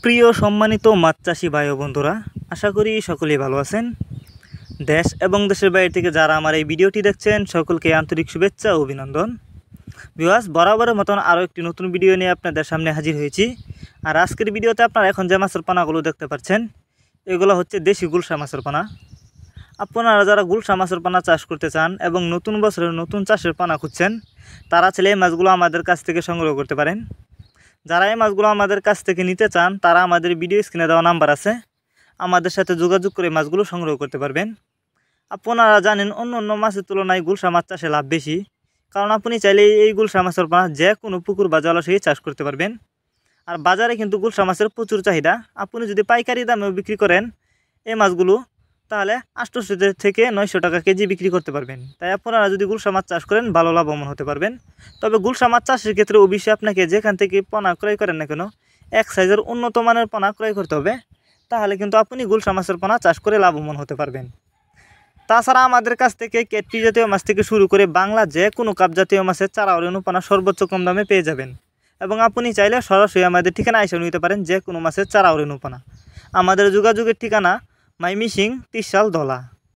প্রিয় সম্মানিত মাছ চাষি ভাই ও বন্ধুরা, আশা করি সকলেই ভালো আছেন। দেশ এবং দেশের বাইরে থেকে যারা আমার এই ভিডিওটি দেখছেন সকলকে আন্তরিক শুভেচ্ছা ও অভিনন্দন। ভিউয়ার্স, বরাবরের মতন আরও একটি নতুন ভিডিও নিয়ে আপনাদের সামনে হাজির হয়েছি। আর আজকের ভিডিওতে আপনারা এখন যে মাছের পানাগুলো দেখতে পাচ্ছেন এগুলো হচ্ছে দেশি গুলশা মাছের পানা। আপনারা যারা গুলশা মাছের পানা চাষ করতে চান এবং নতুন বছরের নতুন চাষের পানা খুঁজছেন তারা চাইলে এই মাছগুলো আমাদের কাছ থেকে সংগ্রহ করতে পারেন। যারা এই মাছগুলো আমাদের কাছ থেকে নিতে চান তারা আমাদের ভিডিও স্ক্রিনে দেওয়া নাম্বার আছে, আমাদের সাথে যোগাযোগ করে মাছগুলো সংগ্রহ করতে পারবেন। আপনারা জানেন অন্য অন্য মাছের তুলনায় গুলশা মাছ চাষে লাভ বেশি, কারণ আপনি চাইলে এই গুলশা মাছের পানা যে কোনো পুকুর বা জলাশয়ে চাষ করতে পারবেন। আর বাজারে কিন্তু গুলশা মাছের প্রচুর চাহিদা। আপনি যদি পাইকারি দামেও বিক্রি করেন এই মাছগুলো তাহলে 800 থেকে 900 টাকা কেজি বিক্রি করতে পারবেন। তাই আপনারা যদি গুলশা মাছ চাষ করেন ভালো লাভবান হতে পারবেন। তবে গুলশা মাছ চাষের ক্ষেত্রে অবশ্যই আপনাকে যেখান থেকে পোনা ক্রয় করেন না কেন এক সাইজের উন্নত মানের পোনা ক্রয় করতে হবে, তাহলে কিন্তু আপনি গুলশা মাছের পোনা চাষ করে লাভবান হতে পারবেন। তাছাড়া আমাদের কাছ থেকে কেটকি জাতীয় মাছ থেকে শুরু করে বাংলা যে কোনো কাপ জাতীয় মাছের চারা ও রেণুপানা সর্বোচ্চ কম দামে পেয়ে যাবেন। এবং আপনি চাইলে সরাসরি আমাদের ঠিকানা এসে নিতে পারেন যে কোনো মাছের চারা ও রেণুপানা। আমাদের যোগাযোগের ঠিকানা মাইমিসিং 30 সাল ধলা।